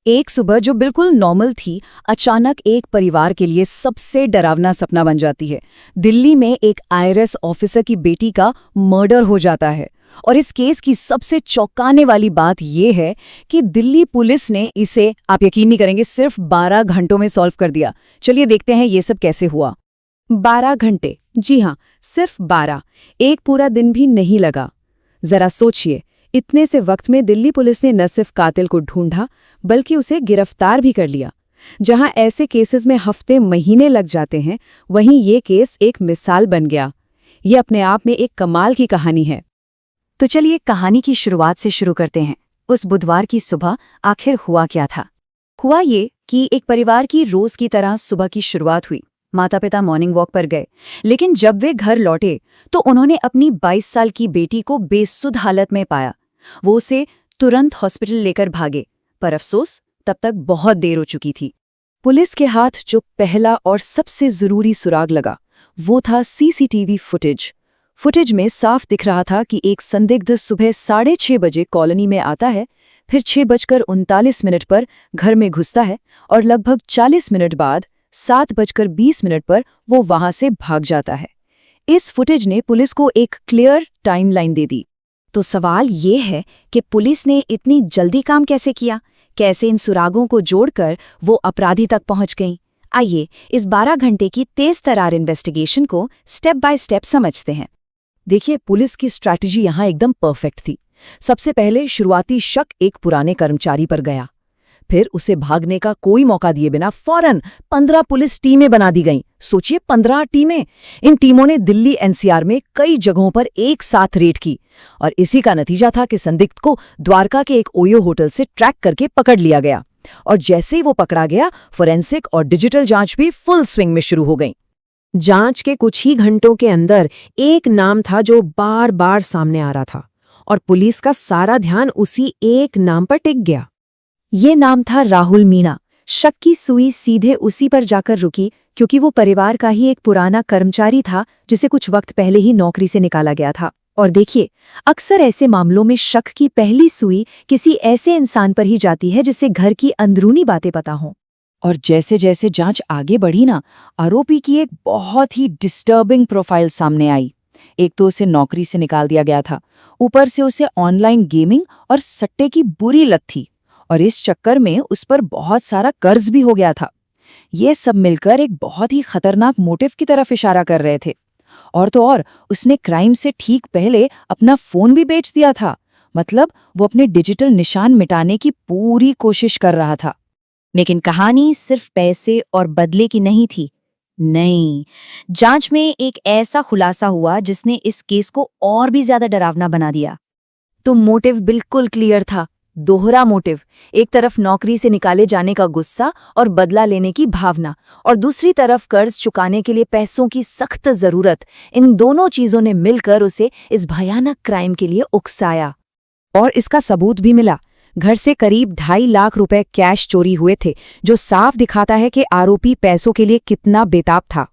एक सुबह जो बिल्कुल नॉर्मल थी, अचानक एक परिवार के लिए सबसे डरावना सपना बन जाती है। दिल्ली में एक आईआरएस ऑफिसर की बेटी का मर्डर हो जाता है। और इस केस की सबसे चौंकाने वाली बात यह है कि दिल्ली पुलिस ने इसे, आप यकीन नहीं करेंगे, सिर्फ 12 घंटों में सॉल्व कर दिया। चलिए देखते हैं ये सब कैसे हुआ। 12 घंटे, जी हाँ, सिर्फ 12। एक पूरा दिन भी नहीं लगा। जरा सोचिए, इतने से वक्त में दिल्ली पुलिस ने न सिर्फ कातिल को ढूंढा बल्कि उसे गिरफ्तार भी कर लिया। जहां ऐसे केसेस में हफ्ते महीने लग जाते हैं, वहीं ये केस एक मिसाल बन गया। ये अपने आप में एक कमाल की कहानी है। तो चलिए कहानी की शुरुआत से शुरू करते हैं। उस बुधवार की सुबह आखिर हुआ क्या था? हुआ ये कि एक परिवार की रोज की तरह सुबह की शुरुआत हुई। माता पिता मॉर्निंग वॉक पर गए, लेकिन जब वे घर लौटे तो उन्होंने अपनी 22 साल की बेटी को बेसुध हालत में पाया। वो उसे तुरंत हॉस्पिटल लेकर भागे, पर अफसोस तब तक बहुत देर हो चुकी थी। पुलिस के हाथ जो पहला और सबसे जरूरी सुराग लगा, वो था सीसीटीवी फुटेज। फुटेज में साफ दिख रहा था कि एक संदिग्ध सुबह 6:30 बजे कॉलोनी में आता है, फिर 6:39 पर घर में घुसता है और लगभग 40 मिनट बाद 7:20 पर वो वहां से भाग जाता है। इस फुटेज ने पुलिस को एक क्लियर टाइमलाइन दे दी। तो सवाल ये है कि पुलिस ने इतनी जल्दी काम कैसे किया? कैसे इन सुरागों को जोड़कर वो अपराधी तक पहुंच गई? आइए इस 12 घंटे की तेज तरार इन्वेस्टिगेशन को स्टेप बाय स्टेप समझते हैं। देखिए, पुलिस की स्ट्रैटेजी यहाँ एकदम परफेक्ट थी। सबसे पहले शुरुआती शक एक पुराने कर्मचारी पर गया। फिर उसे भागने का कोई मौका दिए बिना फौरन 15 पुलिस टीमें बना दी गईं। सोचिए, 15 टीमें। इन टीमों ने दिल्ली एनसीआर में कई जगहों पर एक साथ रेड की और इसी का नतीजा था कि संदिग्ध को द्वारका के एक ओयो होटल से ट्रैक करके पकड़ लिया गया। और जैसे ही वो पकड़ा गया, फोरेंसिक और डिजिटल जांच भी फुल स्विंग में शुरू हो गई। जांच के कुछ ही घंटों के अंदर एक नाम था जो बार बार सामने आ रहा था और पुलिस का सारा ध्यान उसी एक नाम पर टिक गया। ये नाम था राहुल मीणा। शक की सुई सीधे उसी पर जाकर रुकी, क्योंकि वो परिवार का ही एक पुराना कर्मचारी था जिसे कुछ वक्त पहले ही नौकरी से निकाला गया था। और देखिए, अक्सर ऐसे मामलों में शक की पहली सुई किसी ऐसे इंसान पर ही जाती है जिसे घर की अंदरूनी बातें पता हों। और जैसे जैसे जांच आगे बढ़ी ना, आरोपी की एक बहुत ही डिस्टर्बिंग प्रोफाइल सामने आई। एक तो उसे नौकरी से निकाल दिया गया था, ऊपर से उसे ऑनलाइन गेमिंग और सट्टे की बुरी लत थी, और इस चक्कर में उस पर बहुत सारा कर्ज भी हो गया था। ये सब मिलकर एक बहुत ही खतरनाक मोटिव की तरफ इशारा कर रहे थे। और तो और, उसने क्राइम से ठीक पहले अपना फोन भी बेच दिया था। मतलब वो अपने डिजिटल निशान मिटाने की पूरी कोशिश कर रहा था। लेकिन कहानी सिर्फ पैसे और बदले की नहीं थी। नहीं, जांच में एक ऐसा खुलासा हुआ जिसने इस केस को और भी ज्यादा डरावना बना दिया। तो मोटिव बिल्कुल क्लियर था, दोहरा मोटिव। एक तरफ नौकरी से निकाले जाने का गुस्सा और बदला लेने की भावना, और दूसरी तरफ कर्ज चुकाने के लिए पैसों की सख्त जरूरत। इन दोनों चीजों ने मिलकर उसे इस भयानक क्राइम के लिए उकसाया। और इसका सबूत भी मिला। घर से करीब 2.5 लाख रुपए कैश चोरी हुए थे, जो साफ दिखाता है कि आरोपी पैसों के लिए कितना बेताब था।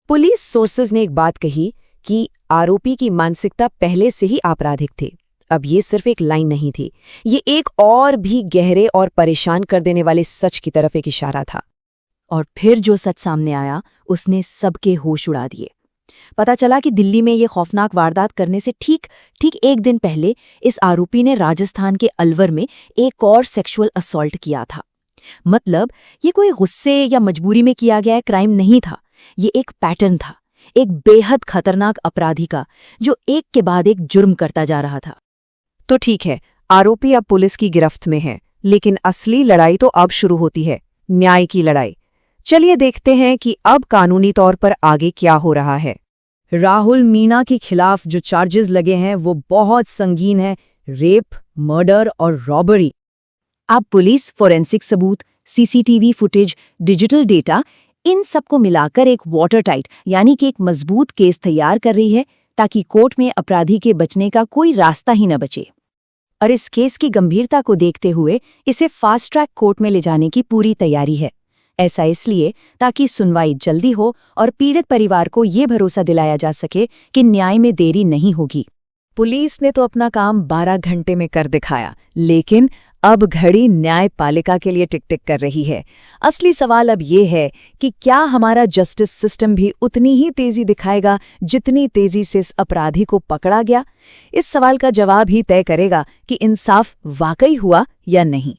पुलिस सोर्सेज ने एक बात कही कि आरोपी की मानसिकता पहले से ही आपराधिक थी। अब ये सिर्फ एक लाइन नहीं थी, ये एक और भी गहरे और परेशान कर देने वाले सच की तरफ एक इशारा था। और फिर जो सच सामने आया, उसने सबके होश उड़ा दिए। पता चला कि दिल्ली में ये खौफनाक वारदात करने से ठीक एक दिन पहले इस आरोपी ने राजस्थान के अलवर में एक और सेक्सुअल असॉल्ट किया था। मतलब ये कोई गुस्से या मजबूरी में किया गया क्राइम नहीं था, ये एक पैटर्न था, एक बेहद खतरनाक अपराधी का, जो एक के बाद एक जुर्म करता जा रहा था। तो ठीक है, आरोपी अब पुलिस की गिरफ्त में है, लेकिन असली लड़ाई तो अब शुरू होती है, न्याय की लड़ाई। चलिए देखते हैं कि अब कानूनी तौर पर आगे क्या हो रहा है। राहुल मीणा के खिलाफ जो चार्जेस लगे हैं वो बहुत संगीन है, रेप, मर्डर और रॉबरी। अब पुलिस फोरेंसिक सबूत, सीसीटीवी फुटेज, डिजिटल डेटा, इन सबको मिलाकर एक वाटर टाइट यानी कि एक मजबूत केस तैयार कर रही है, ताकि कोर्ट में अपराधी के बचने का कोई रास्ता ही न बचे। और इस केस की गंभीरता को देखते हुए इसे फास्ट ट्रैक कोर्ट में ले जाने की पूरी तैयारी है। ऐसा इसलिए ताकि सुनवाई जल्दी हो और पीड़ित परिवार को ये भरोसा दिलाया जा सके कि न्याय में देरी नहीं होगी। पुलिस ने तो अपना काम 12 घंटे में कर दिखाया, लेकिन अब घड़ी न्यायपालिका के लिए टिक टिक कर रही है। असली सवाल अब ये है कि क्या हमारा जस्टिस सिस्टम भी उतनी ही तेजी दिखाएगा जितनी तेजी से इस अपराधी को पकड़ा गया? इस सवाल का जवाब ही तय करेगा कि इंसाफ वाकई हुआ या नहीं।